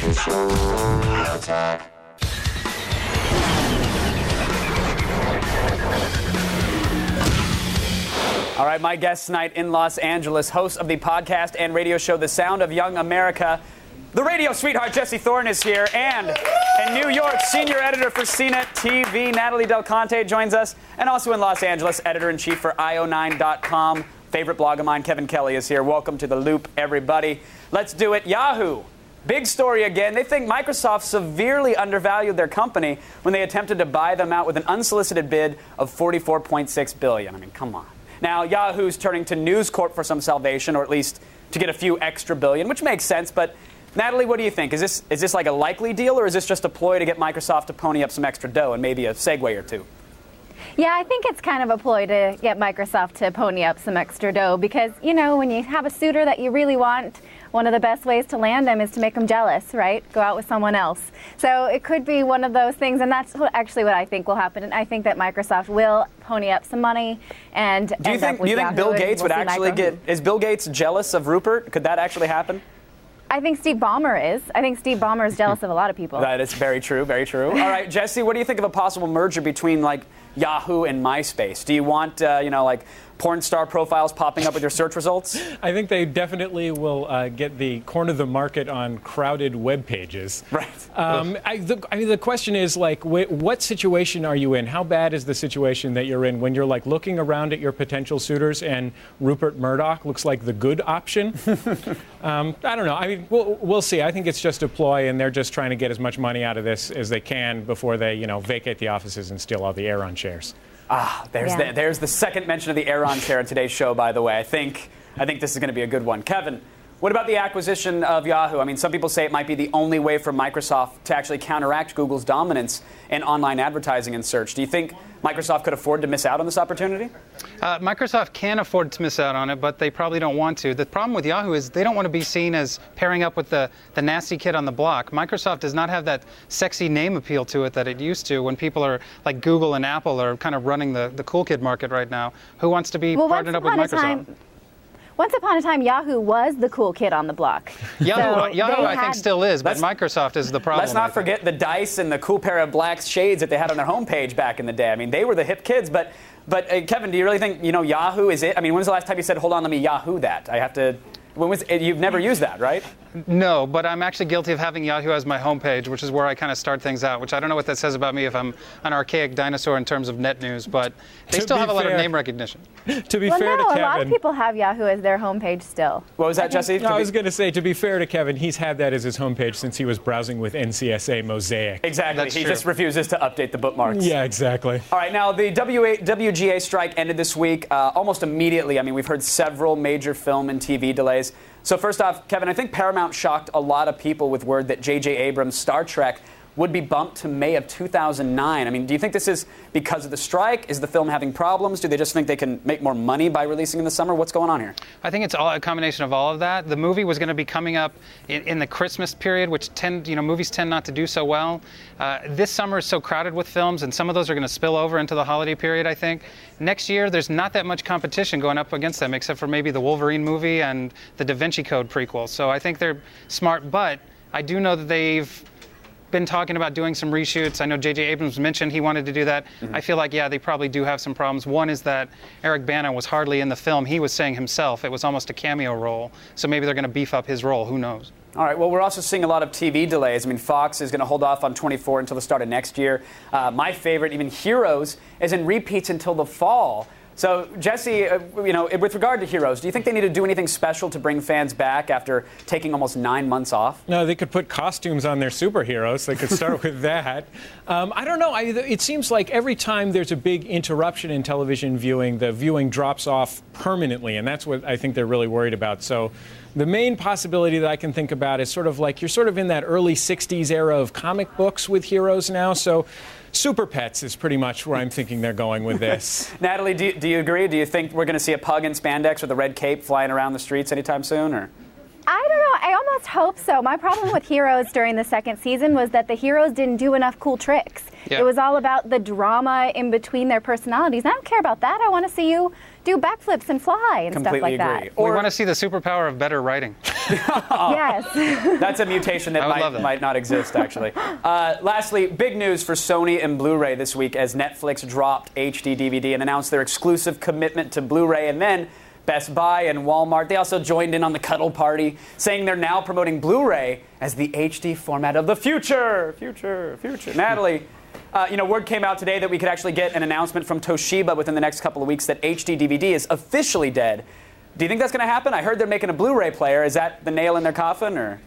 All right, my guest tonight in Los Angeles, host of the podcast and radio show The Sound of Young America, the radio sweetheart Jesse Thorne is here, and in New York, senior editor for CNET TV, Natalie Del Conte joins us, and also in Los Angeles, editor-in-chief for io9.com, favorite blog of mine, Kevin Kelly is here. Welcome to The Loop, everybody. Let's do it. Yahoo! Big story again. They think Microsoft severely undervalued their company when they attempted to buy them out with an unsolicited bid of $44.6 billion. I mean, come on. Now, Yahoo's turning to News Corp for some salvation, or at least to get a few extra billion, which makes sense. But, Natalie, what do you think? Is this like a likely deal, or is this just a ploy to get Microsoft to pony up some extra dough and maybe a segue or two? Yeah, I think it's kind of a ploy to get Microsoft to pony up some extra dough because, you know, when you have a suitor that you really want, one of the best ways to land them is to make them jealous, right? Go out with someone else. So it could be one of those things, and that's actually what I think will happen. And I think that Microsoft will pony up some money and do you think Bill Gates would actually is Bill Gates jealous of Rupert? Could that actually happen? I think Steve Ballmer is. I think Steve Ballmer is jealous of a lot of people. That is very true, very true. All right, Jesse, what do you think of a possible merger between, like, Yahoo and MySpace? Do you want, like, porn star profiles popping up with your search results? I think they definitely will get the corner of the market on crowded web pages. Right. The question is, like, what situation are you in? How bad is the situation that you're in when you're, like, looking around at your potential suitors and Rupert Murdoch looks like the good option? I don't know. I mean, we'll see. I think it's just a ploy, and they're just trying to get as much money out of this as they can before they, vacate the offices and steal all the Aeron shares. There's the second mention of the Aeron share in today's show, by the way. I think this is going to be a good one. Kevin, what about the acquisition of Yahoo? I mean, some people say it might be the only way for Microsoft to actually counteract Google's dominance in online advertising and search. Do you think Microsoft could afford to miss out on this opportunity? Microsoft can afford to miss out on it, but they probably don't want to. The problem with Yahoo is they don't want to be seen as pairing up with the nasty kid on the block. Microsoft does not have that sexy name appeal to it that it used to when people are like Google and Apple are kind of running the cool kid market right now. Who wants to be partnered up with Microsoft? Once upon a time, Yahoo was the cool kid on the block. Yahoo I think still is, but Microsoft is the problem. Let's not forget the dice and the cool pair of black shades that they had on their homepage back in the day. I mean, they were the hip kids. But Kevin, do you really think Yahoo is it? I mean, when's the last time you said, "Hold on, let me Yahoo that"? I have to. You've never used that, right? No, but I'm actually guilty of having Yahoo as my homepage, which is where I kind of start things out, which I don't know what that says about me if I'm an archaic dinosaur in terms of net news, but they still have a lot of name recognition. To be fair to Kevin, a lot of people have Yahoo as their homepage still. What was that, Jesse? No, I was going to say, to be fair to Kevin, he's had that as his homepage since he was browsing with NCSA Mosaic. Exactly. He just refuses to update the bookmarks. Yeah, exactly. All right, now the WGA strike ended this week almost immediately. I mean, we've heard several major film and TV delays. So first off, Kevin, I think Paramount shocked a lot of people with word that J.J. Abrams' Star Trek would be bumped to May of 2009. I mean, do you think this is because of the strike? Is the film having problems? Do they just think they can make more money by releasing in the summer? What's going on here? I think it's a combination of all of that. The movie was going to be coming up in the Christmas period, which movies tend not to do so well. This summer is so crowded with films, and some of those are going to spill over into the holiday period, I think. Next year, there's not that much competition going up against them, except for maybe the Wolverine movie and the Da Vinci Code prequel. So I think they're smart, but I do know that they've been talking about doing some reshoots. I know J.J. Abrams mentioned he wanted to do that. I feel like, they probably do have some problems. One is that Eric Bana was hardly in the film. He was saying himself it was almost a cameo role. So maybe they're going to beef up his role. Who knows? All right, well, we're also seeing a lot of TV delays. I mean, Fox is going to hold off on 24 until the start of next year. My favorite, even Heroes, is in repeats until the fall. So, Jesse, with regard to Heroes, do you think they need to do anything special to bring fans back after taking almost 9 months off? No, they could put costumes on their superheroes. They could start with that. I don't know. It seems like every time there's a big interruption in television viewing, the viewing drops off permanently, and that's what I think they're really worried about. So the main possibility that I can think about is sort of like you're sort of in that early 60s era of comic books with Heroes now. So Super Pets is pretty much where I'm thinking they're going with this. Natalie, do you agree? Do you think we're going to see a pug in spandex with a red cape flying around the streets anytime soon? Or? I don't know. I let's hope so. My problem with Heroes during the second season was that the heroes didn't do enough cool tricks. Yeah. It was all about the drama in between their personalities. I don't care about that. I want to see you do backflips and fly and Completely stuff like agree. that. We want to see the superpower of better writing. Yes. That's a mutation that I would love that. might not exist, actually. Lastly, big news for Sony and Blu-ray this week as Netflix dropped HD DVD and announced their exclusive commitment to Blu-ray. And then Best Buy and Walmart, they also joined in on the cuddle party, saying they're now promoting Blu-ray as the HD format of the future. Future. Natalie, word came out today that we could actually get an announcement from Toshiba within the next couple of weeks that HD DVD is officially dead. Do you think that's going to happen? I heard they're making a Blu-ray player. Is that the nail in their coffin, or?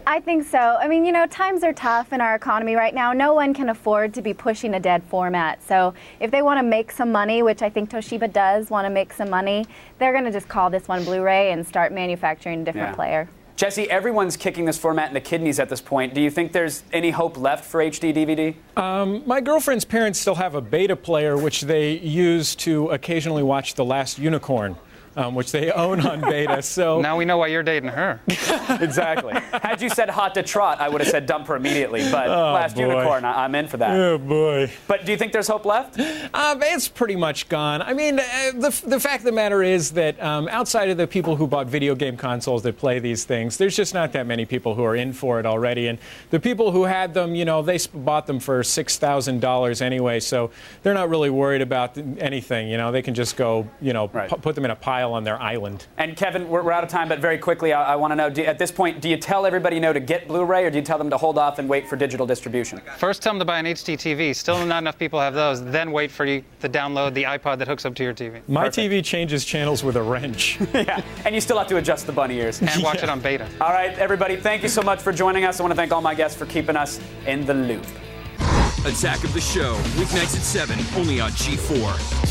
I think so. I mean, times are tough in our economy right now. No one can afford to be pushing a dead format. So if they want to make some money, which I think Toshiba does want to make some money, they're going to just call this one Blu-ray and start manufacturing a different player. Jesse, everyone's kicking this format in the kidneys at this point. Do you think there's any hope left for HD DVD? My girlfriend's parents still have a beta player, which they use to occasionally watch The Last Unicorn, which they own on beta. So Now we know why you're dating her. Exactly. Had you said hot to trot, I would have said dump her immediately. But Last boy. Unicorn, I'm in for that. Oh, boy. But do you think there's hope left? It's pretty much gone. I mean, the fact of the matter is that outside of the people who bought video game consoles that play these things, there's just not that many people who are in for it already. And the people who had them, they bought them for $6,000 anyway, so they're not really worried about anything. They can just go, put them in a pile on their island. And Kevin, we're out of time, but very quickly, I want to know, at this point, do you tell everybody to get Blu-ray, or do you tell them to hold off and wait for digital distribution? First, tell them to buy an HD TV. Still not enough people have those. Then wait for you to download the iPod that hooks up to your TV. My TV changes channels with a wrench. Yeah, and you still have to adjust the bunny ears. And watch it on beta. All right, everybody, thank you so much for joining us. I want to thank all my guests for keeping us in the loop. Attack of the Show, weeknights at 7, only on G4.